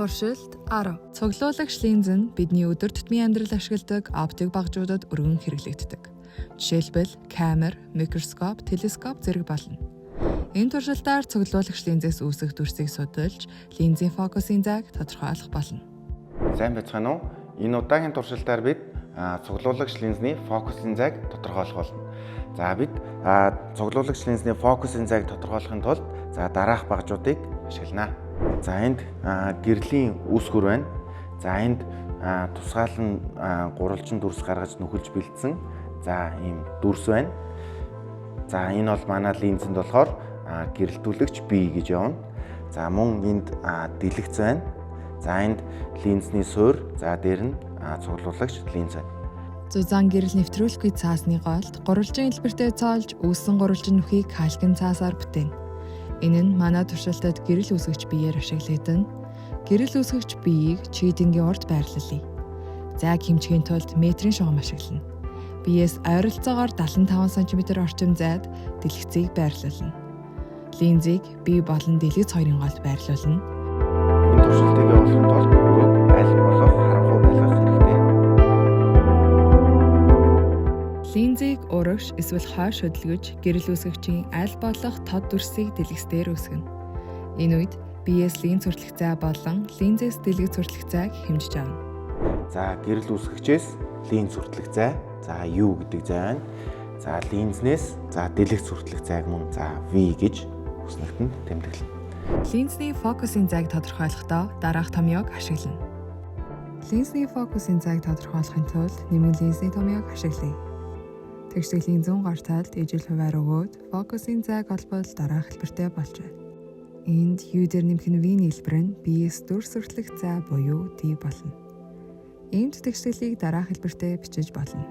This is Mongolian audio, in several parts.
Туршилт 10. Цуглуулагч линз нь бидний өдөр тутмын амьдралд ашигладаг оптик багжуудад өргөн хэрэглэгддэг. Жишээлбэл камер, микроскоп, телескоп зэрэг болно. Энэ туршилтаар цуглуулагч линзээс үүсэх дүрсийг судалж, линзийн фокусын зайг тодорхойлох болно. Сайн байцгаана уу? Энэ удаагийн туршилтаар бид цуглуулагч линзний фокусын зайг тодорхойлох болно. За бид цуглуулагч линзний фокусын зайг тодорхойлохын тулд дараах багжуудыг ашиглана. За энд гэрлийн үүсгэр байна. За энд тусгаалan гурвалжин дүрс гаргаж нөхөлж бэлдсэн. За ийм дүрс байна. За энэ бол манай линзэнд болохоор гэрэлтүүлэгч B гэж явна. За мөн энд дэлгэц байна. За энд линзний суур, за дээр нь цуглуулагч линз байна. Зузаан гэрэл нэвтрүүлэхгүй цаасны голд гурвалжин хэлбэртэй цоолж үүссэн гурвалжин нүхийг калкин цаасаар бүтээн. Энэ нь манай туршилтад гэрэл үүсгэгч биеэр ашиглагдана. Гэрэл үүсгэгч биеийг чийдингийн урд байрлуулъя. Зайг хэмжихийн тулд метрийн шугам ашиглана. Биеэс ойролцоогоор 75 см орчим зайд дэлгэцийг байрлуулна. Линзийг бие болон дэлгэц хоёрын голд байрлуулна. Энэ туршилтыг явуулахын тулд өрөөг аль болох харанхуй байлгах хэрэгтэй. Линзийг урагш эсвэл хойш хөдөлгөж гэрэл үүсгэгчийн аль болох тод дүрсийг дэлгэцээр үүсгэнэ. Энэ үед биеэс линз хүртэлх зай болон линзээс дэлгэц хүртэлх зайг хэмжиж авна. За гэрэл үүсгэгчээс линз хүртэлх зай, за U гэдэг зай байна. За линзнээс дэлгэц хүртэлх зайг мөн V гэж үснэгтэнд тэмдэглэнэ. Линзний фокусын зайг тодорхойлохдоо дараах томьёог ашиглана. Линзний фокусын зайг тодорхойлохын тулд нэмэн линзний томьёог ашиглая. Тэгшдэг линзэн гар талд ижил хуваар өгөөд фокусын зайг олбол дараах хэлбэртэй болж байна. Энд U дээр нэмэх нь V-ийн хэлбэр нь биеэс дүрс хүртэлх зай буюу D болно. Энд тэгшдэглийг дараах хэлбэртэй бичиж болно.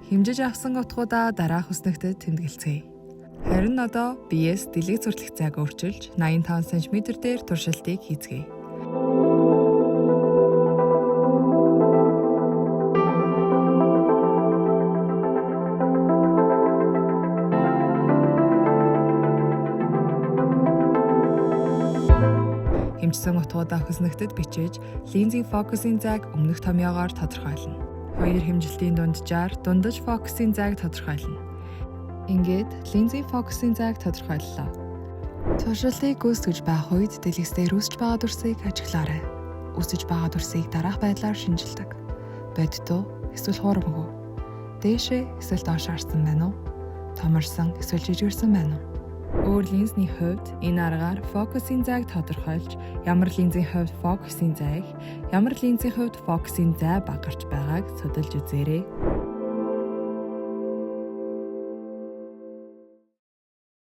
Хэмжиж авсан утгуудаа дараах үснэгтэд тэмдэглэцгээе. Харин одоо биеэс дэлгэц хүртэлх зайг өөрчилж 85 см дээр туршилтыг хийцгээе. Хэмжсэн утгуудаа хөснөгтөд бичиж, линзийн фокусын зайг өмнөх томьёогоор тодорхойлно. Хоёр хэмжилтийн дунджаар дундаж фокусын зайг тодорхойлно. Ингээд линзийн фокусын зайг тодорхойллоо. Туршилтыг гүйцэтгэж байх үед дэлгэцээр үүсэж байгаа дүрсийг ажиглаарай. Үүсэж байгаа дүрсийг дараах байдлаар шинжилдэг. Бодитуу эсвэл хуурамгүй. Дээшээ эсвэл доош харсан байна уу? Томорсон эсвэл жижигэрсэн байна уу? Өөр линзний хувьд энэ аргаар фокусын зайг тодорхойлж, ямар линзийн хувьд фокусын зайг, ямар линзийн хувьд фокусын зай багарч байгааг судалж үзээрэй.